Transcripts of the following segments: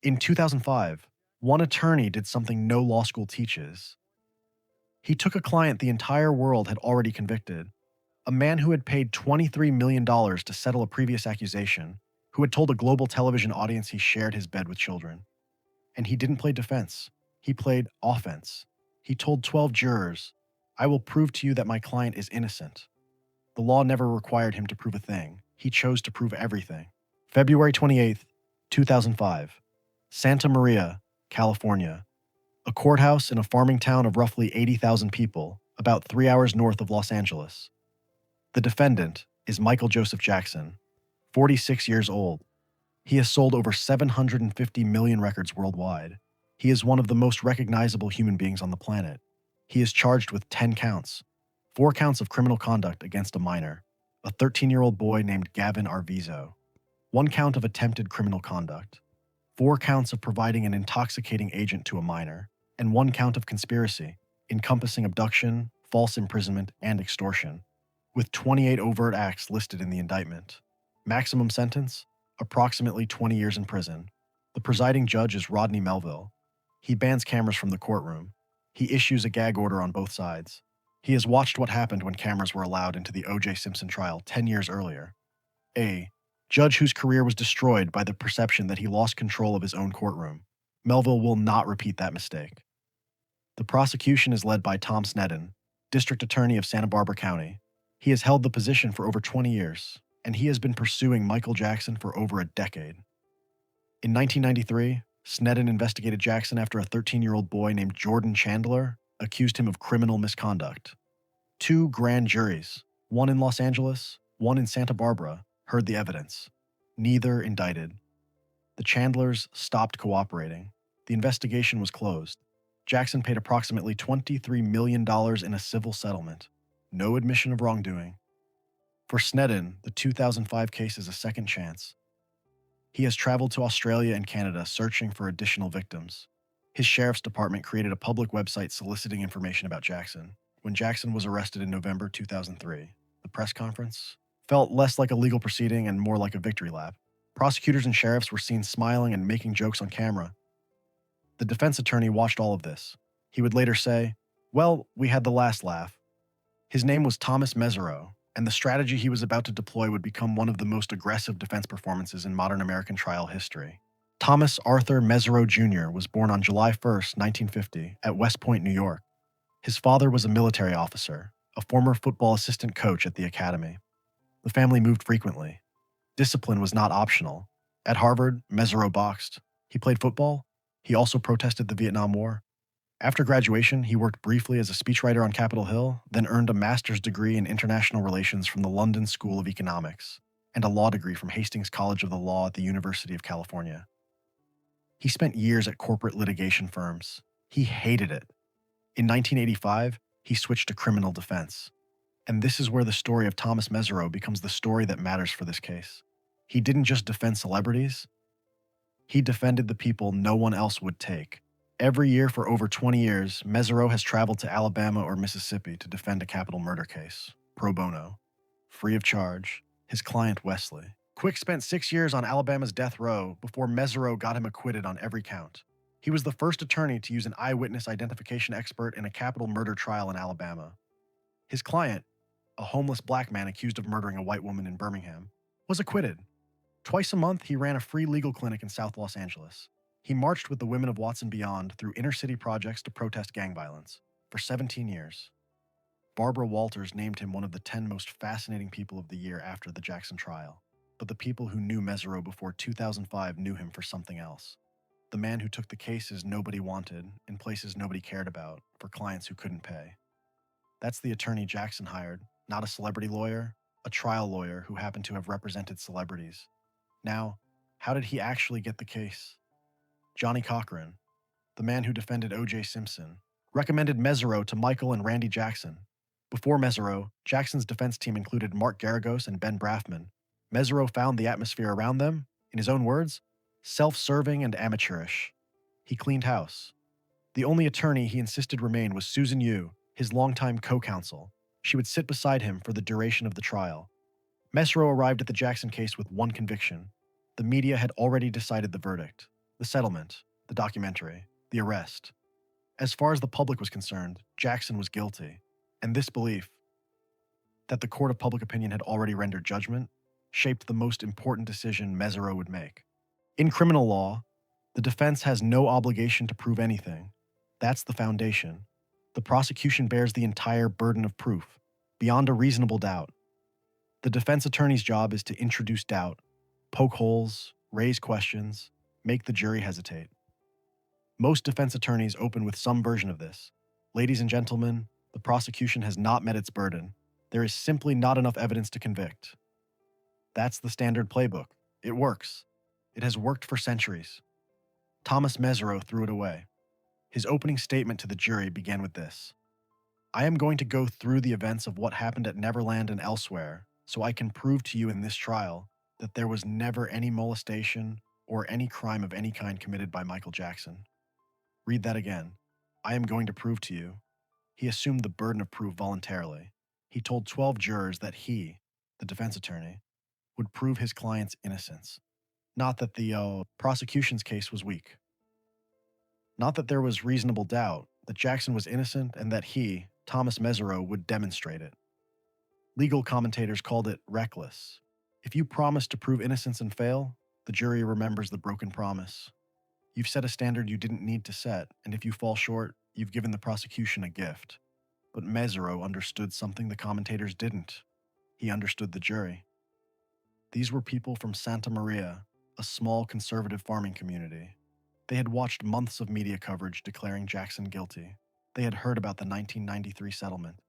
In 2005, one attorney did something no law school teaches. He took a client the entire world had already convicted, a man who had paid $23 million to settle a previous accusation, who had told a global television audience he shared his bed with children. And he didn't play defense. He played offense. He told 12 jurors, "I will prove to you that my client is innocent." The law never required him to prove a thing. He chose to prove everything. February 28th, 2005. Santa Maria, California. A courthouse in a farming town of roughly 80,000 people, about 3 hours north of Los Angeles. The defendant is Michael Joseph Jackson, 46 years old. He has sold over 750 million records worldwide. He is one of the most recognizable human beings on the planet. He is charged with 10 counts, 4 counts of criminal conduct against a minor, a 13-year-old boy named Gavin Arvizo, 1 count of attempted criminal conduct, 4 counts of providing an intoxicating agent to a minor, and 1 count of conspiracy, encompassing abduction, false imprisonment, and extortion, with 28 overt acts listed in the indictment. Maximum sentence? Approximately 20 years in prison. The presiding judge is Rodney Melville. He bans cameras from the courtroom. He issues a gag order on both sides. He has watched what happened when cameras were allowed into the O.J. Simpson trial 10 years earlier. A judge whose career was destroyed by the perception that he lost control of his own courtroom. Melville will not repeat that mistake. The prosecution is led by Tom Sneddon, District Attorney of Santa Barbara County. He has held the position for over 20 years, and he has been pursuing Michael Jackson for over a decade. In 1993, Sneddon investigated Jackson after a 13-year-old boy named Jordan Chandler accused him of criminal misconduct. 2 grand juries, one in Los Angeles, one in Santa Barbara, heard the evidence. Neither indicted. The Chandlers stopped cooperating. The investigation was closed. Jackson paid approximately $23 million in a civil settlement. No admission of wrongdoing. For Sneddon, the 2005 case is a second chance. He has traveled to Australia and Canada searching for additional victims. His sheriff's department created a public website soliciting information about Jackson. When Jackson was arrested in November 2003, the press conference felt less like a legal proceeding and more like a victory lap. Prosecutors and sheriffs were seen smiling and making jokes on camera. The defense attorney watched all of this. He would later say, "Well, we had the last laugh." His name was Thomas Mesereau, and the strategy he was about to deploy would become one of the most aggressive defense performances in modern American trial history. Thomas Arthur Mesereau Jr. was born on July 1, 1950, at West Point, New York. His father was a military officer, a former football assistant coach at the academy. The family moved frequently. Discipline was not optional. At Harvard, Mesereau boxed. He played football. He also protested the Vietnam War. After graduation, he worked briefly as a speechwriter on Capitol Hill, then earned a master's degree in international relations from the London School of Economics and a law degree from Hastings College of the Law at the University of California. He spent years at corporate litigation firms. He hated it. In 1985, he switched to criminal defense. And this is where the story of Thomas Mesereau becomes the story that matters for this case. He didn't just defend celebrities. He defended the people no one else would take. Every year for over 20 years, Mesereau has traveled to Alabama or Mississippi to defend a capital murder case, pro bono, free of charge. His client, Wesley. Quick spent 6 years on Alabama's death row before Mesereau got him acquitted on every count. He was the first attorney to use an eyewitness identification expert in a capital murder trial in Alabama. His client, a homeless black man accused of murdering a white woman in Birmingham, was acquitted. Twice a month, he ran a free legal clinic in South Los Angeles. He marched with the women of Watson Beyond through inner-city projects to protest gang violence for 17 years. Barbara Walters named him one of the 10 most fascinating people of the year after the Jackson trial. But the people who knew Mesereau before 2005 knew him for something else. The man who took the cases nobody wanted, in places nobody cared about, for clients who couldn't pay. That's the attorney Jackson hired, not a celebrity lawyer, a trial lawyer who happened to have represented celebrities. Now, how did he actually get the case? Johnny Cochran, the man who defended O.J. Simpson, recommended Mesereau to Michael and Randy Jackson. Before Mesereau, Jackson's defense team included Mark Garagos and Ben Brafman. Mesereau found the atmosphere around them, in his own words, self-serving and amateurish. He cleaned house. The only attorney he insisted remain was Susan Yu, his longtime co-counsel. She would sit beside him for the duration of the trial. Mesereau arrived at the Jackson case with one conviction. The media had already decided the verdict. The settlement, the documentary, the arrest. As far as the public was concerned, Jackson was guilty, and this belief, that the court of public opinion had already rendered judgment, shaped the most important decision Mesereau would make. In criminal law, the defense has no obligation to prove anything. That's the foundation. The prosecution bears the entire burden of proof, beyond a reasonable doubt. The defense attorney's job is to introduce doubt, poke holes, raise questions, make the jury hesitate. Most defense attorneys open with some version of this. Ladies and gentlemen, the prosecution has not met its burden. There is simply not enough evidence to convict. That's the standard playbook. It works. It has worked for centuries. Thomas Mesereau threw it away. His opening statement to the jury began with this: I am going to go through the events of what happened at Neverland and elsewhere, so I can prove to you in this trial that there was never any molestation or any crime of any kind committed by Michael Jackson. Read that again. I am going to prove to you. He assumed the burden of proof voluntarily. He told 12 jurors that he, the defense attorney, would prove his client's innocence. Not that the prosecution's case was weak. Not that there was reasonable doubt that Jackson was innocent and that he, Thomas Mesereau, would demonstrate it. Legal commentators called it reckless. If you promise to prove innocence and fail, the jury remembers the broken promise. You've set a standard you didn't need to set, and if you fall short, you've given the prosecution a gift. But Mesereau understood something the commentators didn't. He understood the jury. These were people from Santa Maria, a small conservative farming community. They had watched months of media coverage declaring Jackson guilty. They had heard about the 1993 settlement.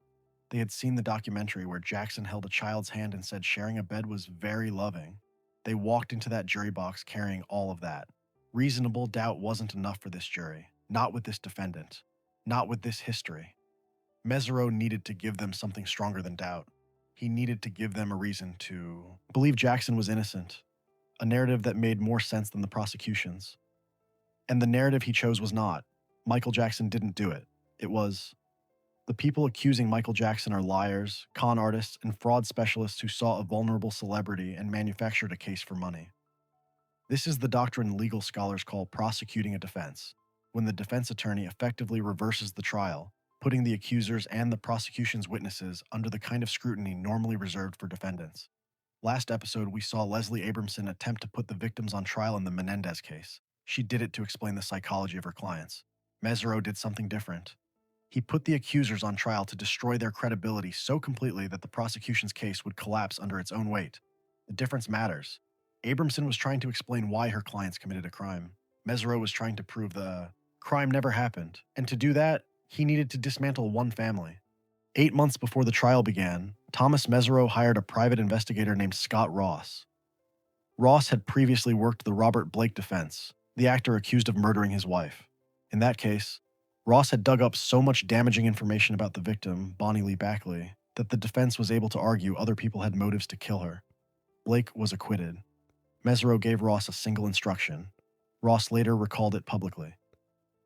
They had seen the documentary where Jackson held a child's hand and said sharing a bed was very loving. They walked into that jury box carrying all of that. Reasonable doubt wasn't enough for this jury, not with this defendant, not with this history. Mesereau needed to give them something stronger than doubt. He needed to give them a reason to believe Jackson was innocent, a narrative that made more sense than the prosecution's. And the narrative he chose was not, Michael Jackson didn't do it. It was, the people accusing Michael Jackson are liars, con artists, and fraud specialists who saw a vulnerable celebrity and manufactured a case for money. This is the doctrine legal scholars call prosecuting a defense, when the defense attorney effectively reverses the trial, putting the accusers and the prosecution's witnesses under the kind of scrutiny normally reserved for defendants. Last episode, we saw Leslie Abramson attempt to put the victims on trial in the Menendez case. She did it to explain the psychology of her clients. Mesereau did something different. He put the accusers on trial to destroy their credibility so completely that the prosecution's case would collapse under its own weight. The difference matters. Abramson was trying to explain why her clients committed a crime. Mesereau was trying to prove the crime never happened, and to do that, he needed to dismantle one family. 8 months before the trial began, Thomas Mesereau hired a private investigator named Scott Ross. Ross had previously worked the Robert Blake defense, the actor accused of murdering his wife. In that case, Ross had dug up so much damaging information about the victim, Bonnie Lee Backley, that the defense was able to argue other people had motives to kill her. Blake was acquitted. Mesereau gave Ross a single instruction. Ross later recalled it publicly.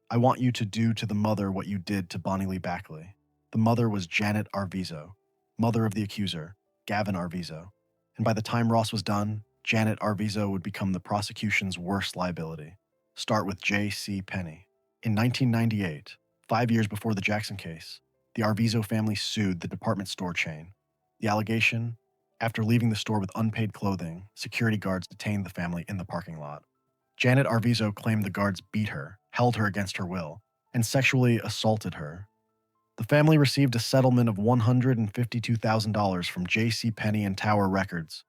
I want you to do to the mother what you did to Bonnie Lee Backley. The mother was Janet Arvizo, mother of the accuser, Gavin Arvizo. And by the time Ross was done, Janet Arvizo would become the prosecution's worst liability. Start with J.C. Penney. In 1998, 5 years before the Jackson case, the Arvizo family sued the department store chain. The allegation: after leaving the store with unpaid clothing, security guards detained the family in the parking lot. Janet Arvizo claimed the guards beat her, held her against her will, and sexually assaulted her. The family received a settlement of $152,000 from J.C. Penney and Tower Records.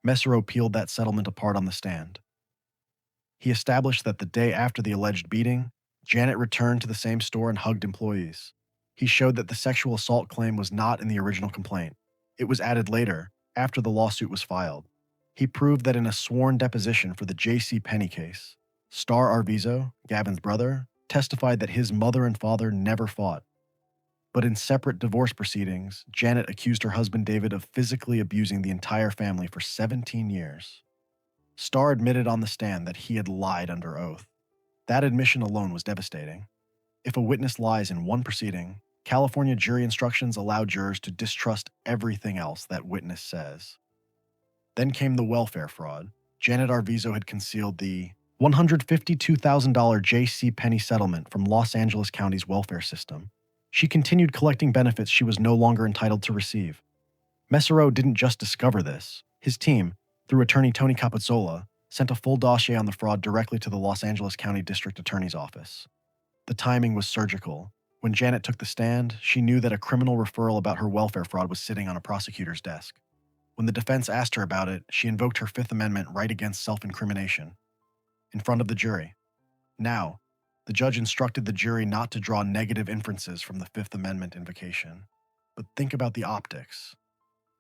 Mesereau peeled that settlement apart on the stand. He established that the day after the alleged beating, Janet returned to the same store and hugged employees. He showed that the sexual assault claim was not in the original complaint. It was added later, after the lawsuit was filed. He proved that in a sworn deposition for the J.C. Penney case, Star Arvizo, Gavin's brother, testified that his mother and father never fought. But in separate divorce proceedings, Janet accused her husband David of physically abusing the entire family for 17 years. Star admitted on the stand that he had lied under oath. That admission alone was devastating. If a witness lies in one proceeding, California jury instructions allow jurors to distrust everything else that witness says. Then came the welfare fraud. Janet Arvizo had concealed the $152,000 J.C. Penney settlement from Los Angeles County's welfare system. She continued collecting benefits she was no longer entitled to receive. Mesereau didn't just discover this. His team, through attorney Tony Capozzola, sent a full dossier on the fraud directly to the Los Angeles County District Attorney's Office. The timing was surgical. When Janet took the stand, she knew that a criminal referral about her welfare fraud was sitting on a prosecutor's desk. When the defense asked her about it, she invoked her Fifth Amendment right against self-incrimination in front of the jury. Now, the judge instructed the jury not to draw negative inferences from the Fifth Amendment invocation. But think about the optics.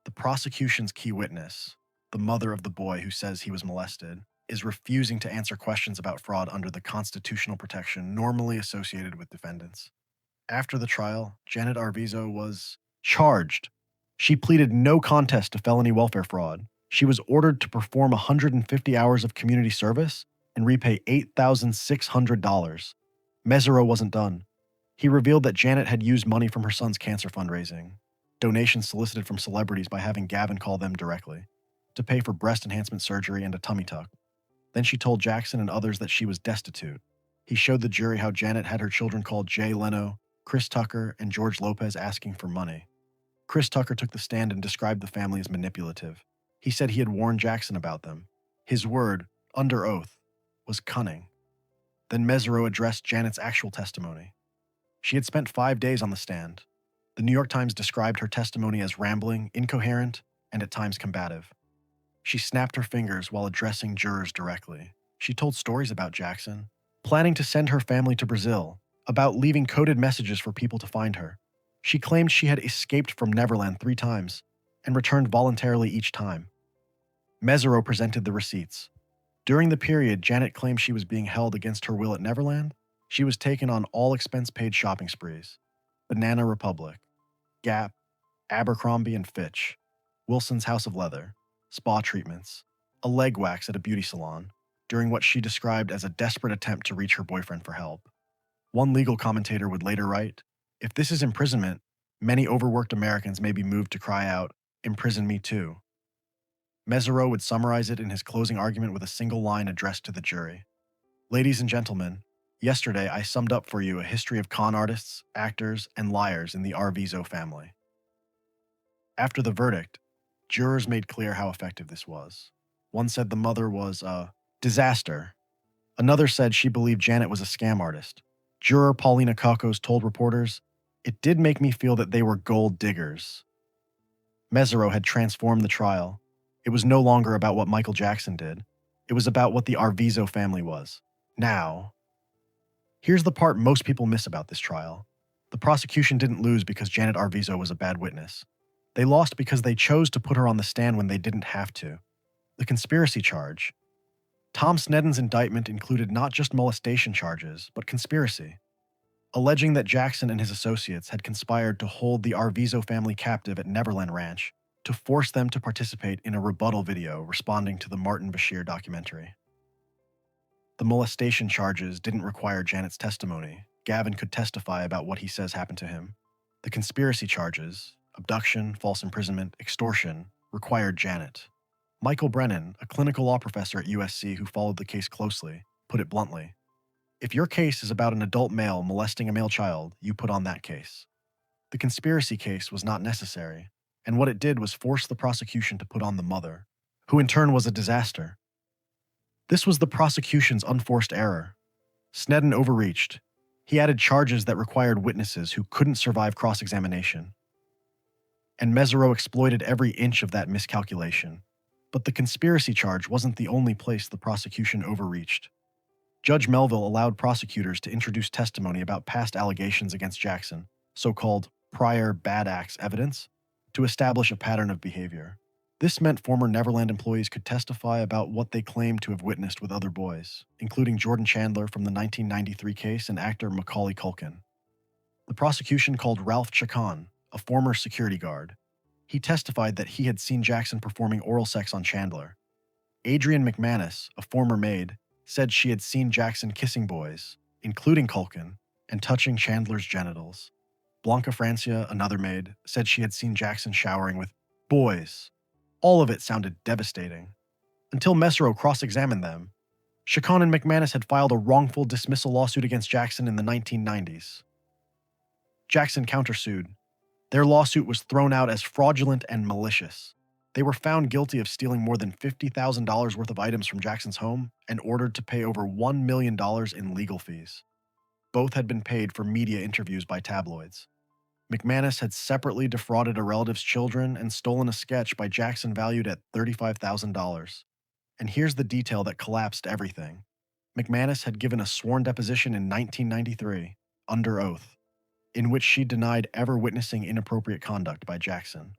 The prosecution's key witness, the mother of the boy who says he was molested, is refusing to answer questions about fraud under the constitutional protection normally associated with defendants. After the trial, Janet Arvizo was charged. She pleaded no contest to felony welfare fraud. She was ordered to perform 150 hours of community service and repay $8,600. Mesereau wasn't done. He revealed that Janet had used money from her son's cancer fundraising, donations solicited from celebrities by having Gavin call them directly, to pay for breast enhancement surgery and a tummy tuck. Then she told Jackson and others that she was destitute. He showed the jury how Janet had her children call Jay Leno, Chris Tucker, and George Lopez asking for money. Chris Tucker took the stand and described the family as manipulative. He said he had warned Jackson about them. His word, under oath, was cunning. Then Mesereau addressed Janet's actual testimony. She had spent 5 days on the stand. The New York Times described her testimony as rambling, incoherent, and at times combative. She snapped her fingers while addressing jurors directly. She told stories about Jackson, planning to send her family to Brazil, about leaving coded messages for people to find her. She claimed she had escaped from Neverland 3 times and returned voluntarily each time. Mesereau presented the receipts. During the period Janet claimed she was being held against her will at Neverland, she was taken on all expense-paid shopping sprees. Banana Republic, Gap, Abercrombie and Fitch, Wilson's House of Leather, spa treatments, a leg wax at a beauty salon, during what she described as a desperate attempt to reach her boyfriend for help. One legal commentator would later write, "If this is imprisonment, many overworked Americans may be moved to cry out, 'Imprison me too.'" Mesereau would summarize it in his closing argument with a single line addressed to the jury. "Ladies and gentlemen, yesterday I summed up for you a history of con artists, actors, and liars in the Arvizo family." After the verdict, jurors made clear how effective this was. One said the mother was a disaster. Another said she believed Janet was a scam artist. Juror Paulina Kakos told reporters, "It did make me feel that they were gold diggers." Mesereau had transformed the trial. It was no longer about what Michael Jackson did. It was about what the Arvizo family was. Now, here's the part most people miss about this trial. The prosecution didn't lose because Janet Arvizo was a bad witness. They lost because they chose to put her on the stand when they didn't have to. The conspiracy charge. Tom Sneddon's indictment included not just molestation charges, but conspiracy, alleging that Jackson and his associates had conspired to hold the Arvizo family captive at Neverland Ranch to force them to participate in a rebuttal video responding to the Martin Bashir documentary. The molestation charges didn't require Janet's testimony. Gavin could testify about what he says happened to him. The conspiracy charges, abduction, false imprisonment, extortion, required Janet. Michael Brennan, a clinical law professor at USC who followed the case closely, put it bluntly, "If your case is about an adult male molesting a male child, you put on that case." The conspiracy case was not necessary, and what it did was force the prosecution to put on the mother, who in turn was a disaster. This was the prosecution's unforced error. Sneddon overreached. He added charges that required witnesses who couldn't survive cross-examination. And Mesereau exploited every inch of that miscalculation. But the conspiracy charge wasn't the only place the prosecution overreached. Judge Melville allowed prosecutors to introduce testimony about past allegations against Jackson, so-called prior bad acts evidence, to establish a pattern of behavior. This meant former Neverland employees could testify about what they claimed to have witnessed with other boys, including Jordan Chandler from the 1993 case and actor Macaulay Culkin. The prosecution called Ralph Chacon, a former security guard. He testified that he had seen Jackson performing oral sex on Chandler. Adrienne McManus, a former maid, said she had seen Jackson kissing boys, including Culkin, and touching Chandler's genitals. Blanca Francia, another maid, said she had seen Jackson showering with boys. All of it sounded devastating. Until Mesereau cross-examined them, Chacon and McManus had filed a wrongful dismissal lawsuit against Jackson in the 1990s. Jackson countersued. Their lawsuit was thrown out as fraudulent and malicious. They were found guilty of stealing more than $50,000 worth of items from Jackson's home and ordered to pay over $1 million in legal fees. Both had been paid for media interviews by tabloids. McManus had separately defrauded a relative's children and stolen a sketch by Jackson valued at $35,000. And here's the detail that collapsed everything. McManus had given a sworn deposition in 1993, under oath, in which she denied ever witnessing inappropriate conduct by Jackson.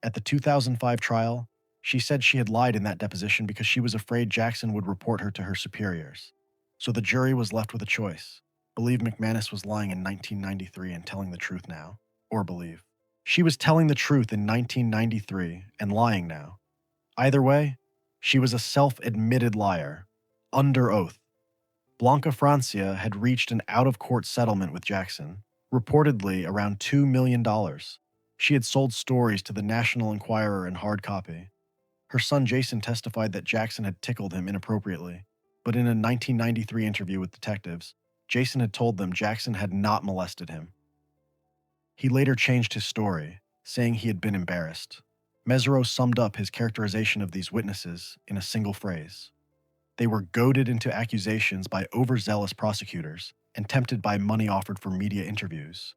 At the 2005 trial, she said she had lied in that deposition because she was afraid Jackson would report her to her superiors. So the jury was left with a choice: believe McManus was lying in 1993 and telling the truth now, or believe she was telling the truth in 1993 and lying now. Either way, she was a self-admitted liar, under oath. Blanca Francia had reached an out-of-court settlement with Jackson, reportedly around $2 million. She had sold stories to the National Enquirer in hard copy. Her son Jason testified that Jackson had tickled him inappropriately, but in a 1993 interview with detectives, Jason had told them Jackson had not molested him. He later changed his story, saying he had been embarrassed. Mesereau summed up his characterization of these witnesses in a single phrase: they were goaded into accusations by overzealous prosecutors and tempted by money offered for media interviews.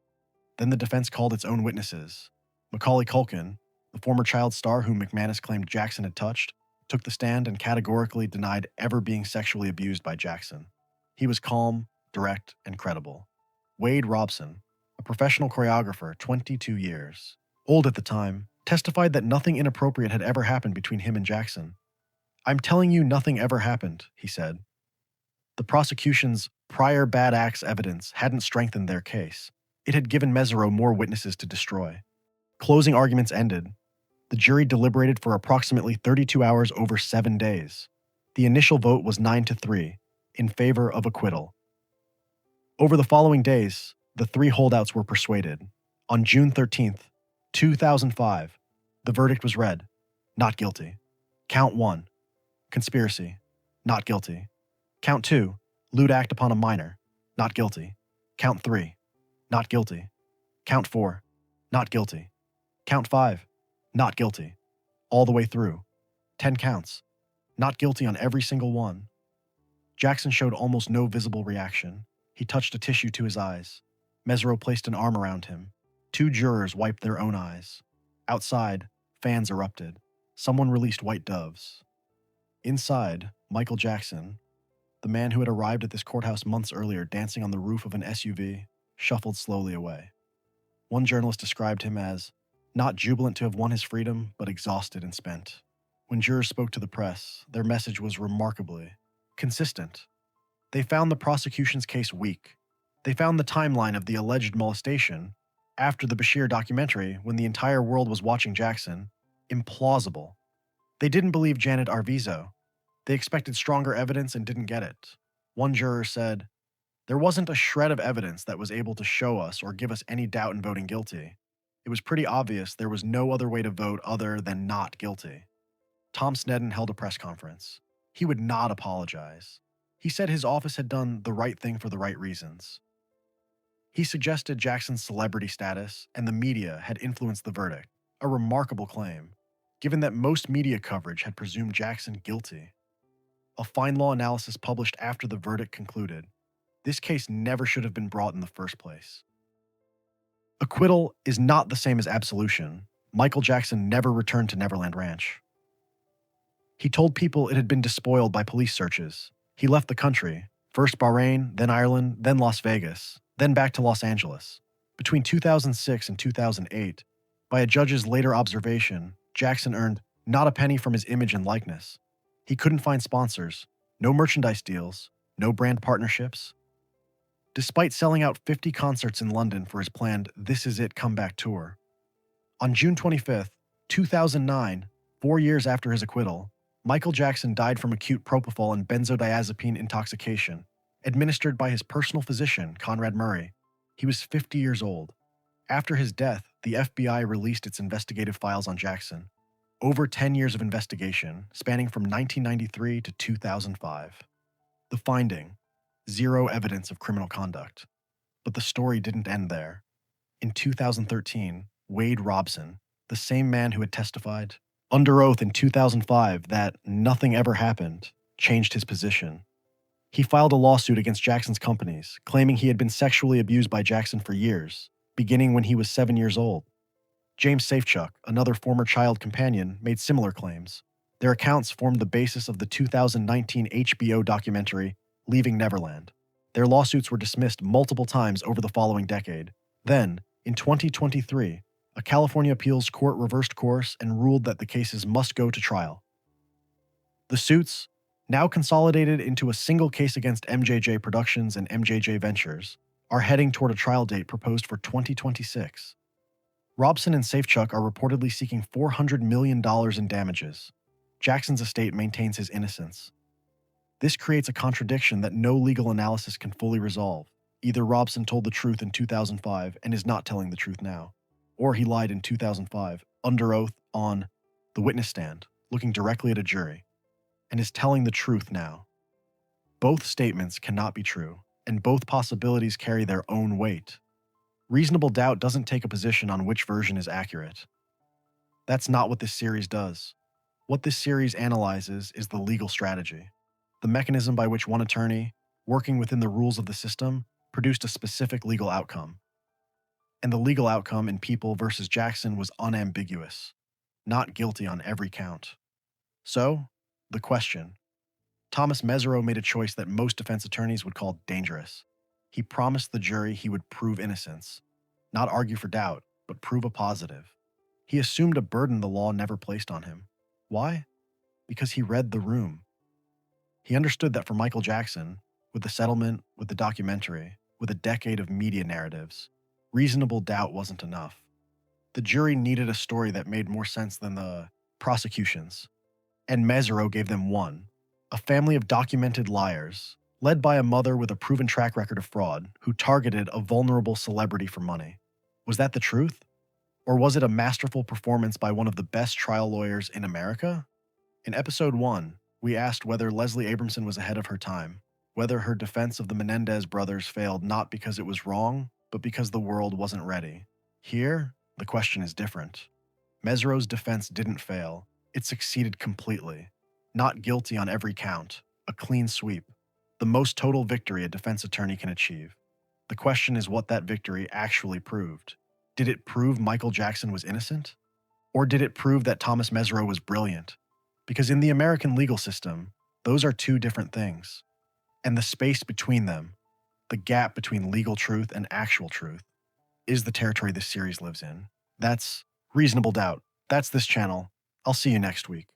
Then the defense called its own witnesses. Macaulay Culkin, the former child star whom McManus claimed Jackson had touched, took the stand and categorically denied ever being sexually abused by Jackson. He was calm, direct, and credible. Wade Robson, a professional choreographer, 22 years old at the time, testified that nothing inappropriate had ever happened between him and Jackson. "I'm telling you, nothing ever happened," he said. The prosecution's prior bad acts evidence hadn't strengthened their case. It had given Mesereau more witnesses to destroy. Closing arguments ended. The jury deliberated for approximately 32 hours over 7 days. The initial vote was 9-3, in favor of acquittal. Over the following days, the three holdouts were persuaded. On June 13th, 2005, the verdict was read: not guilty. Count 1, conspiracy, not guilty. Count 2, lewd act upon a minor, not guilty. Count 3, not guilty. Count 4, not guilty. Count 5, not guilty. All the way through. 10 counts. Not guilty on every single one. Jackson showed almost no visible reaction. He touched a tissue to his eyes. Mesereau placed an arm around him. 2 jurors wiped their own eyes. Outside, fans erupted. Someone released white doves. Inside, Michael Jackson, the man who had arrived at this courthouse months earlier dancing on the roof of an SUV, shuffled slowly away. One journalist described him as not jubilant to have won his freedom, but exhausted and spent. When jurors spoke to the press, their message was remarkably consistent. They found the prosecution's case weak. They found the timeline of the alleged molestation, after the Bashir documentary when the entire world was watching Jackson, implausible. They didn't believe Janet Arvizo. They expected stronger evidence and didn't get it. One juror said, "There wasn't a shred of evidence that was able to show us or give us any doubt in voting guilty. It was pretty obvious there was no other way to vote other than not guilty." Tom Sneddon held a press conference. He would not apologize. He said his office had done the right thing for the right reasons. He suggested Jackson's celebrity status and the media had influenced the verdict, a remarkable claim, given that most media coverage had presumed Jackson guilty. A fine law analysis published after the verdict concluded, this case never should have been brought in the first place. Acquittal is not the same as absolution. Michael Jackson never returned to Neverland Ranch. He told people it had been despoiled by police searches. He left the country, first Bahrain, then Ireland, then Las Vegas, then back to Los Angeles. Between 2006 and 2008, by a judge's later observation, Jackson earned not a penny from his image and likeness. He couldn't find sponsors, no merchandise deals, no brand partnerships. Despite selling out 50 concerts in London for his planned This Is It comeback tour. On June 25th, 2009, 4 years after his acquittal, Michael Jackson died from acute propofol and benzodiazepine intoxication, administered by his personal physician, Conrad Murray. He was 50 years old. After his death, the FBI released its investigative files on Jackson. Over 10 years of investigation, spanning from 1993 to 2005. The finding: zero evidence of criminal conduct. But the story didn't end there. In 2013, Wade Robson, the same man who had testified under oath in 2005 that nothing ever happened, changed his position. He filed a lawsuit against Jackson's companies, claiming he had been sexually abused by Jackson for years, beginning when he was 7 years old. James Safechuck, another former child companion, made similar claims. Their accounts formed the basis of the 2019 HBO documentary, Leaving Neverland. Their lawsuits were dismissed multiple times over the following decade. Then, in 2023, a California appeals court reversed course and ruled that the cases must go to trial. The suits, now consolidated into a single case against MJJ Productions and MJJ Ventures, are heading toward a trial date proposed for 2026. Robson and Safechuck are reportedly seeking $400 million in damages. Jackson's estate maintains his innocence. This creates a contradiction that no legal analysis can fully resolve. Either Robson told the truth in 2005 and is not telling the truth now, or he lied in 2005, under oath, on the witness stand, looking directly at a jury, and is telling the truth now. Both statements cannot be true, and both possibilities carry their own weight. Reasonable doubt doesn't take a position on which version is accurate. That's not what this series does. What this series analyzes is the legal strategy, the mechanism by which one attorney, working within the rules of the system, produced a specific legal outcome. And the legal outcome in People versus Jackson was unambiguous, not guilty on every count. So, the question. Thomas Mesereau made a choice that most defense attorneys would call dangerous. He promised the jury he would prove innocence, not argue for doubt, but prove a positive. He assumed a burden the law never placed on him. Why? Because he read the room. He understood that for Michael Jackson, with the settlement, with the documentary, with a decade of media narratives, reasonable doubt wasn't enough. The jury needed a story that made more sense than the prosecutions. And Mesereau gave them one: a family of documented liars, led by a mother with a proven track record of fraud, who targeted a vulnerable celebrity for money. Was that the truth? Or was it a masterful performance by one of the best trial lawyers in America? In episode 1, we asked whether Leslie Abramson was ahead of her time, whether her defense of the Menendez brothers failed not because it was wrong, but because the world wasn't ready. Here, the question is different. Mesereau's defense didn't fail. It succeeded completely. Not guilty on every count. A clean sweep. The most total victory a defense attorney can achieve. The question is what that victory actually proved. Did it prove Michael Jackson was innocent? Or did it prove that Thomas Mesereau was brilliant? Because in the American legal system, those are two different things. And the space between them, the gap between legal truth and actual truth, is the territory this series lives in. That's reasonable doubt. That's this channel. I'll see you next week.